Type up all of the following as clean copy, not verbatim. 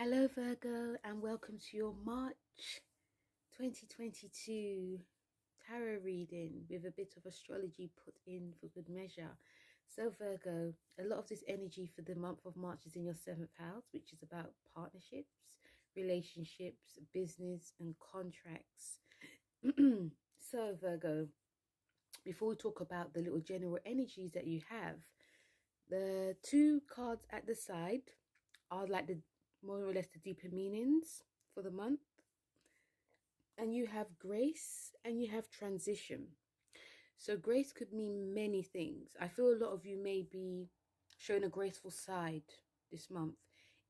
Hello Virgo, and welcome to your March 2022 tarot reading with a bit of astrology put in for good measure. So Virgo, a lot of this energy for the month of March is in your 7th house, which is about partnerships, relationships, business and contracts. So Virgo, before we talk about the little general energies that you have, the two cards at the side are like the more or less the deeper meanings for the month. And you have grace and you have transition. So grace could mean many things. I feel a lot of you may be showing a graceful side this month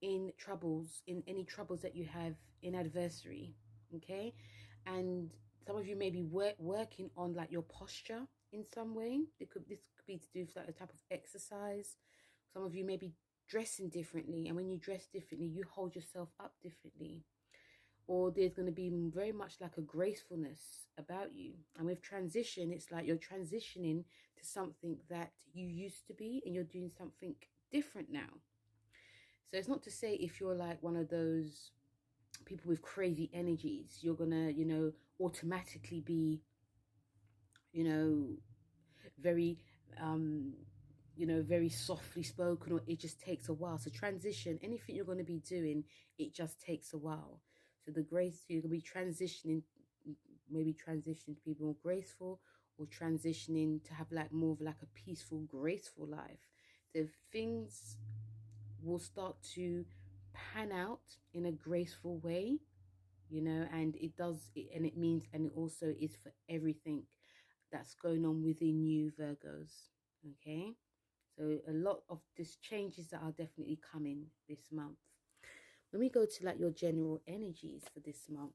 in troubles, in any troubles that you have in adversary. Okay. And some of you may be working on like your posture in some way. This could be to do with like a type of exercise. Some of you may be dressing differently, and when you dress differently you hold yourself up differently, or there's going to be very much like a gracefulness about you. And with transition, it's like you're transitioning to something that you used to be and you're doing something different now. So it's not to say if you're like one of those people with crazy energies, you're gonna, automatically be, very very softly spoken, or it just takes a while. So transition, anything you're going to be doing, it just takes a while. So the grace, you're going to be transitioning, maybe transitioning to be more graceful, or transitioning to have like more of like a peaceful, graceful life. So things will start to pan out in a graceful way, and it does, and it means, and it also is for everything that's going on within you, Virgos. Okay. So a lot of these changes that are definitely coming this month. When we go to like your general energies for this month,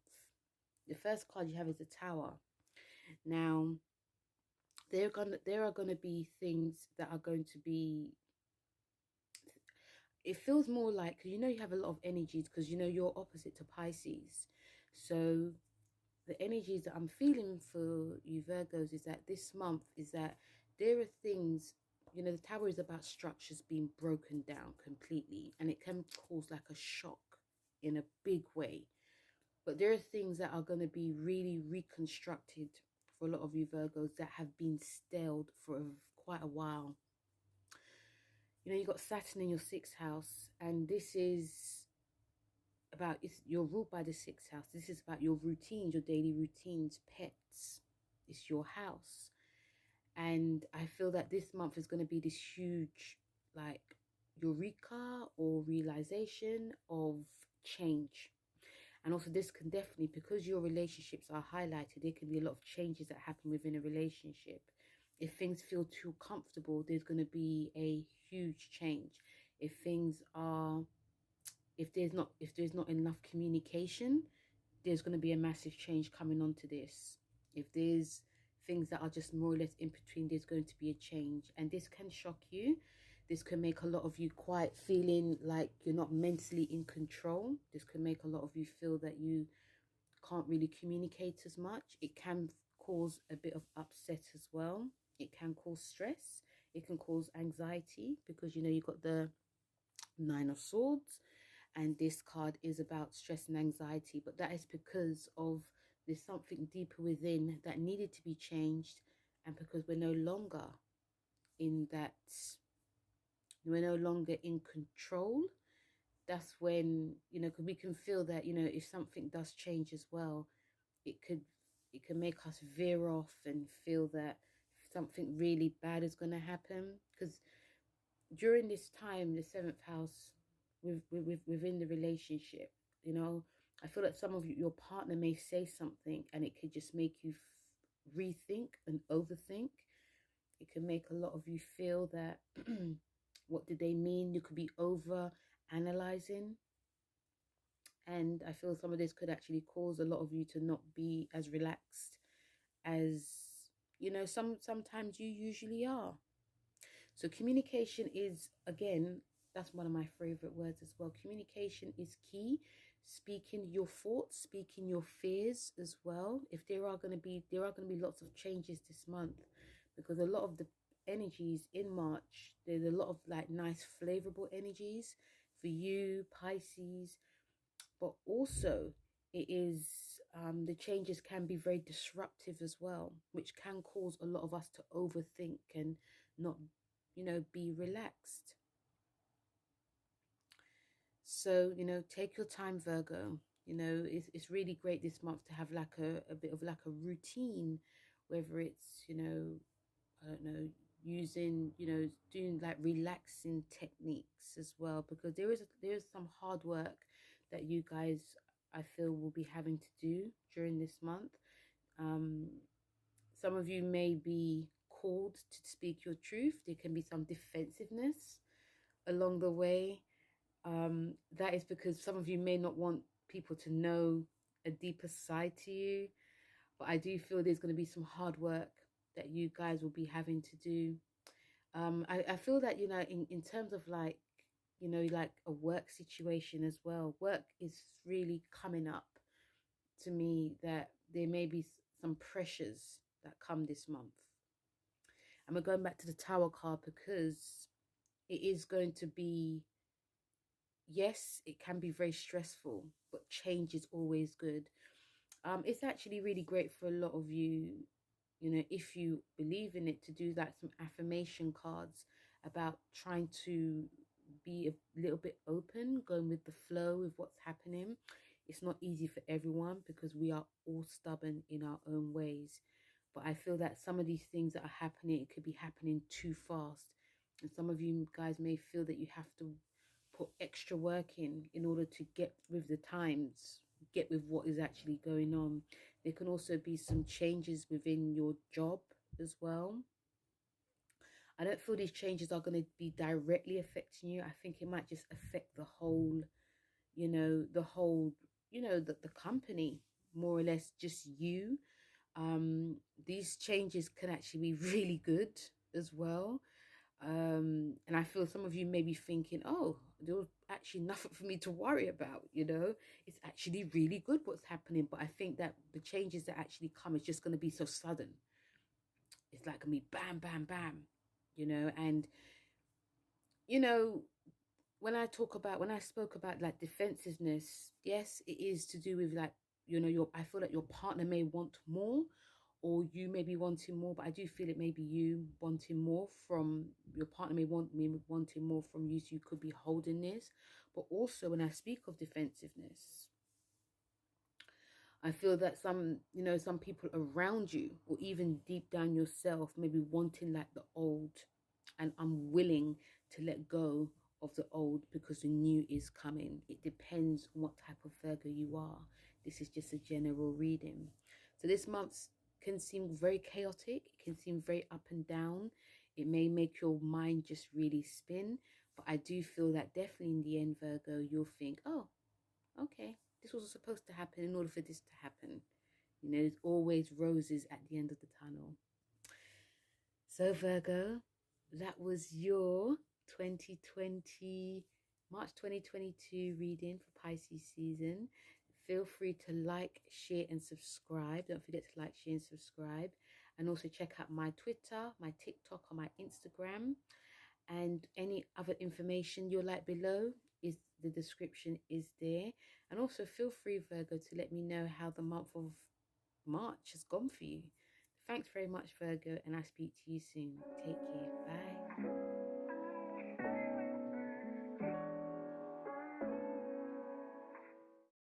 the first card you have is the Tower. Now, there are gonna be things that are going to be. It feels more like, you have a lot of energies because you're opposite to Pisces. So the energies that I'm feeling for you Virgos is that this month is that there are things. The Tower is about structures being broken down completely, and it can cause like a shock in a big way. But there are things that are going to be really reconstructed for a lot of you Virgos that have been stalled for quite a while. You got Saturn in your 6th house, and this is about, you're ruled by the 6th house. This is about your routines, your daily routines, pets. It's your house. And I feel that this month is going to be this huge, like, eureka or realization of change. And also this can definitely, because your relationships are highlighted, there can be a lot of changes that happen within a relationship. If things feel too comfortable, there's going to be a huge change. If there's not enough communication, there's going to be a massive change coming onto this. If there's things that are just more or less in between, there's going to be a change. And this can shock you. This can make a lot of you quite feeling like you're not mentally in control. This can make a lot of you feel that you can't really communicate as much. It can cause a bit of upset as well. It can cause stress. It can cause anxiety, because you've got the 9 of Swords, and this card is about stress and anxiety. But that is because of there's something deeper within that needed to be changed, and because we're no longer in that, we're no longer in control. That's when, because we can feel that, if something does change as well, it can make us veer off and feel that something really bad is going to happen. Because during this time, the 7th house, within the relationship, I feel like some of you, your partner may say something and it could just make you rethink and overthink. It can make a lot of you feel that what did they mean? You could be over analyzing. And I feel some of this could actually cause a lot of you to not be as relaxed as, sometimes you usually are. So communication is, again, that's one of my favorite words as well. Communication is key. Speaking your thoughts, speaking your fears as well. If there are going to be lots of changes this month, because a lot of the energies in March, there's a lot of like nice flavorable energies for you Pisces. but also it is the changes can be very disruptive as well, which can cause a lot of us to overthink and not, be relaxed. So, take your time, Virgo. It's really great this month to have like a bit of like a routine, whether it's, I don't know, using, doing like relaxing techniques as well, because there is some hard work that you guys, I feel, will be having to do during this month. Um, some of you may be called to speak your truth. There can be some defensiveness along the way. That is because some of you may not want people to know a deeper side to you, but I do feel there's going to be some hard work that you guys will be having to do. I feel that, in terms of like, like a work situation as well, work is really coming up to me, that there may be some pressures that come this month. And we're going back to the Tower card because it is going to be, yes, it can be very stressful, but change is always good. It's actually really great for a lot of you, if you believe in it, to do like some affirmation cards about trying to be a little bit open, going with the flow with what's happening. It's not easy for everyone because we are all stubborn in our own ways. But I feel that some of these things that are happening, it could be happening too fast. And some of you guys may feel that you have to put extra work in order to get with the times, get with what is actually going on. There can also be some changes within your job as well. I don't feel these changes are going to be directly affecting you. I think it might just affect the whole, the company, more or less just you. These changes can actually be really good as well. And I feel some of you may be thinking, oh, there's actually nothing for me to worry about, it's actually really good what's happening. But I think that the changes that actually come is just going to be so sudden. It's like going to be bam, bam, bam, and, you know, when I spoke about like defensiveness, yes, it is to do with like, I feel like your partner may want more, or you may be wanting more, but I do feel it may be you wanting more from your partner, may wanting more from you, so you could be holding this. But also when I speak of defensiveness, I feel that some people around you, or even deep down yourself, may be wanting like the old and unwilling to let go of the old because the new is coming. It depends on what type of Virgo you are. This is just a general reading. So this month can seem very chaotic. It can seem very up and down. It may make your mind just really spin. But I do feel that definitely in the end, Virgo, you'll think, oh, okay, this was supposed to happen in order for this to happen. There's always roses at the end of the tunnel. So Virgo, that was your 2020, March 2022 reading for Pisces season. Feel free to like, share and subscribe. Don't forget to like, share and subscribe. And also check out my Twitter, my TikTok, or my Instagram. And any other information you'll like below, is the description is there. And also feel free, Virgo, to let me know how the month of March has gone for you. Thanks very much, Virgo, and I'll speak to you soon. Take care. Bye.